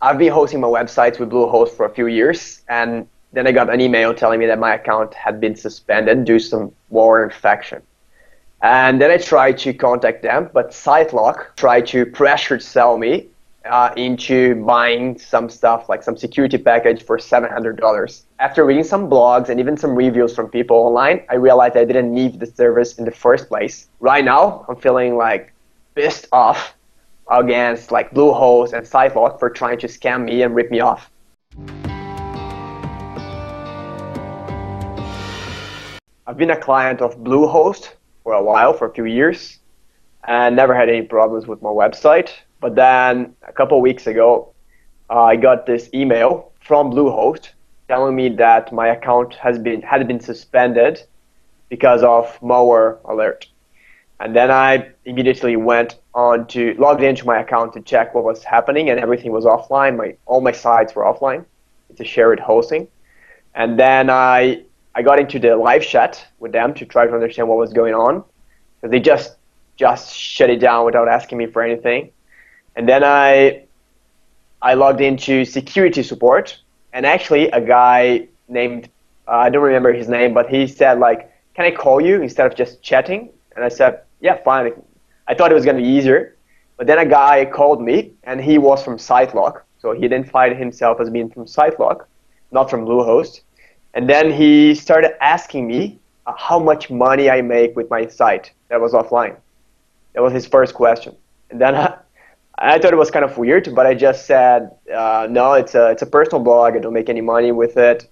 I've been hosting my websites with Bluehost for a few years, and then I got an email telling me that my account had been suspended due to some malware infection. And then I tried to contact them, but Sitelock tried to pressure sell me into buying some stuff, like some security package for $700. After reading some blogs and even some reviews from people online, I realized I didn't need the service in the first place. Right now, I'm feeling like pissed off against like Bluehost and Sitelock for trying to scam me and rip me off. I've been a client of Bluehost for a while, for a few years, and never had any problems with my website. But then a couple of weeks ago, I got this email from Bluehost telling me that my account had been suspended because of malware alert. And then I immediately logged into my account to check what was happening, and everything was offline. All my sites were offline. It's a shared hosting. And then I got into the live chat with them to try to understand what was going on, because they just shut it down without asking me for anything. And then I logged into security support, and actually a guy named, I don't remember his name, but he said like, can I call you instead of just chatting? And I said, yeah, fine. I thought it was going to be easier. But then a guy called me, and he was from Sitelock. So he identified himself as being from Sitelock, not from Bluehost. And then he started asking me how much money I make with my site that was offline. That was his first question. And then I thought it was kind of weird, but I just said, no, it's a personal blog. I don't make any money with it.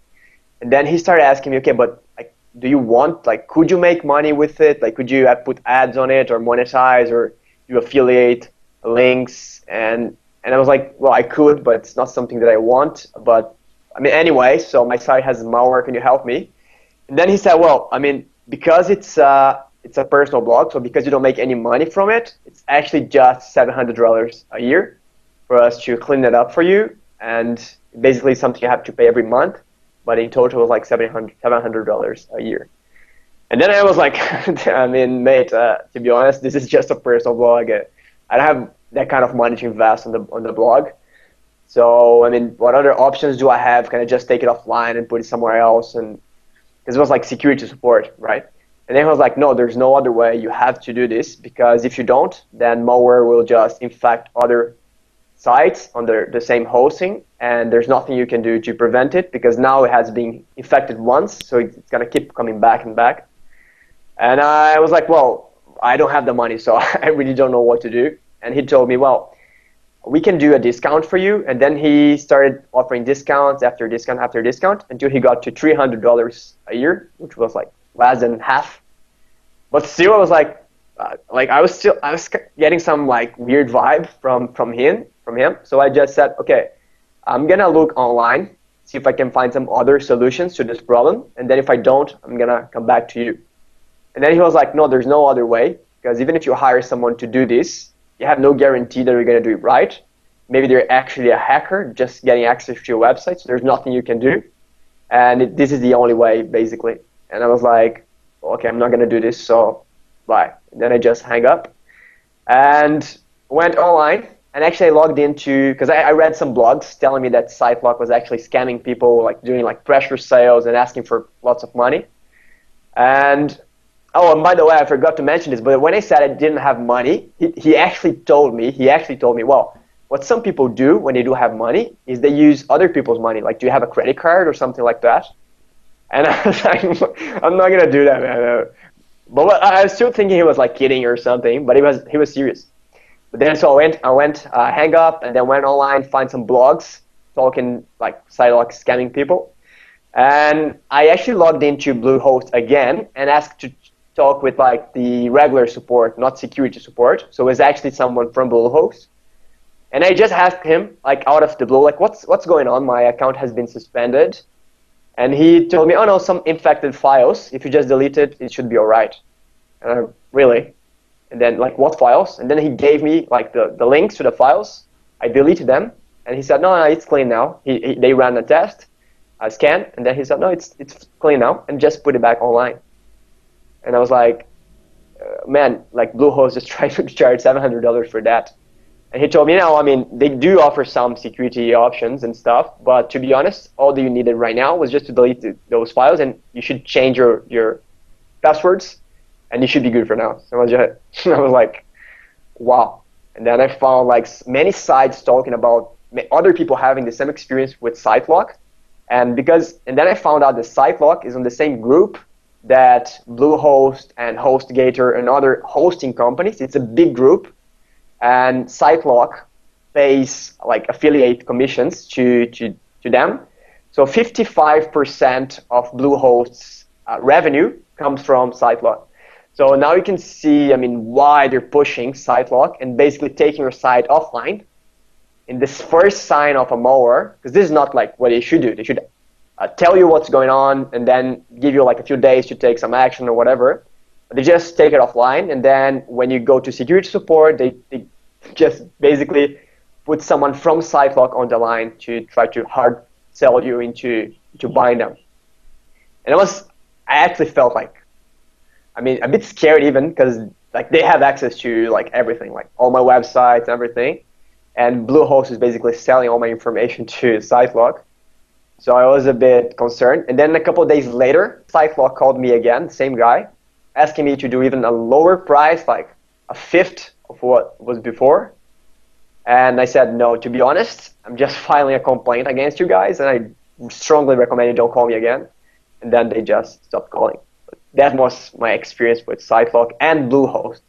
And then he started asking me, okay, but like, do you want, like, could you make money with it? Like, could you put ads on it or monetize or do affiliate links? And I was like, well, I could, but it's not something that I want. But I mean, anyway, so my site has malware. Can you help me? And then he said, well, I mean, because it's a personal blog, so because you don't make any money from it, it's actually just $700 a year for us to clean it up for you. And basically something you have to pay every month, but in total it was like $700 a year. And then I was like, I mean, mate, to be honest, this is just a personal blog. I don't have that kind of money to invest on the blog. So, I mean, what other options do I have? Can I just take it offline and put it somewhere else? And because it was like security support, right? And then he was like, no, there's no other way. You have to do this, because if you don't, then malware will just infect other sites under the same hosting, and there's nothing you can do to prevent it, because now it has been infected once, so it's going to keep coming back and back. And I was like, well, I don't have the money, so I really don't know what to do. And he told me, well, we can do a discount for you. And then he started offering discounts after discount after discount until he got to $300 a year, which was like less than half. But still, I was like I was getting some like weird vibe from him. So I just said, okay, I'm gonna look online, see if I can find some other solutions to this problem, and then if I don't, I'm gonna come back to you. And then he was like, no, there's no other way, because even if you hire someone to do this, you have no guarantee that you're gonna do it right. Maybe they're actually a hacker just getting access to your website, so there's nothing you can do. And this is the only way, basically. And I was like, okay, I'm not going to do this, so bye. And then I just hang up and went online, and actually I logged into, because I read some blogs telling me that Sitelock was actually scamming people, like doing like pressure sales and asking for lots of money. And by the way, I forgot to mention this, but when I said I didn't have money, he actually told me, well, what some people do when they do have money is they use other people's money. Like, do you have a credit card or something like that? And I was like, I'm not gonna do that, man. But I was still thinking he was like kidding or something, but he was serious. But then so I went hang up, and then went online, find some blogs talking like Sitelock scamming people, and I actually logged into Bluehost again and asked to talk with like the regular support, not security support. So it was actually someone from Bluehost. And I just asked him, like out of the blue, like what's going on? My account has been suspended. And he told me, oh no, some infected files. If you just delete it, it should be all right. And I, really? And then like, what files? And then he gave me like the links to the files. I deleted them. And he said, no, it's clean now. They ran a test, a scan, and then he said, no, it's clean now, and just put it back online. And I was like, man, like Bluehost just tried to charge $700 for that. And he told me, no, I mean, they do offer some security options and stuff, but to be honest, all that you needed right now was just to delete those files, and you should change your passwords, and you should be good for now. So I was like, wow. And then I found like many sites talking about other people having the same experience with Sitelock, and then I found out that Sitelock is on the same group that Bluehost and HostGator and other hosting companies. It's a big group, and Sitelock pays like affiliate commissions to them. So 55% of Bluehost's revenue comes from Sitelock. So now you can see, I mean, why they're pushing Sitelock and basically taking your site offline in this first sign of a malware, because this is not like what they should do. They should tell you what's going on and then give you like a few days to take some action or whatever. But they just take it offline, and then when you go to security support, they just basically put someone from Sitelock on the line to try to hard sell you into buying them. And I actually felt like, I mean, a bit scared even, because like they have access to like everything, like all my websites, everything, and Bluehost is basically selling all my information to Sitelock. So I was a bit concerned. And then a couple of days later, Sitelock called me again, same guy, asking me to do even a lower price, like a fifth of what was before. And I said, no, to be honest, I'm just filing a complaint against you guys, and I strongly recommend you don't call me again. And then they just stopped calling. But that was my experience with Sitelock and Bluehost.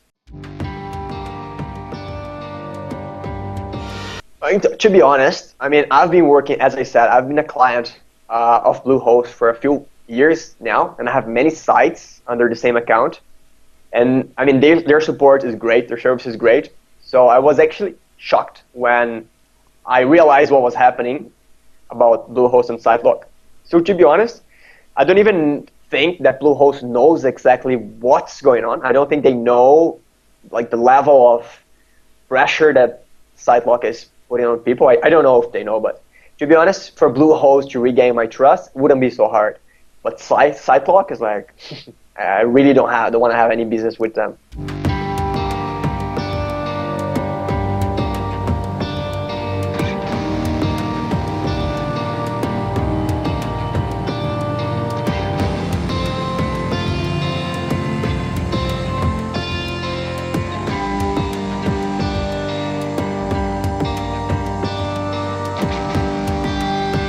To be honest, I mean, I've been working, as I said, I've been a client of Bluehost for a few years now, and I have many sites under the same account. And I mean, their support is great, their service is great. So I was actually shocked when I realized what was happening about Bluehost and Sitelock. So to be honest, I don't even think that Bluehost knows exactly what's going on. I don't think they know like the level of pressure that Sitelock is putting on people. I don't know if they know, but to be honest, for Bluehost to regain my trust, it wouldn't be so hard. But Sitelock is like, I really don't want to have any business with them.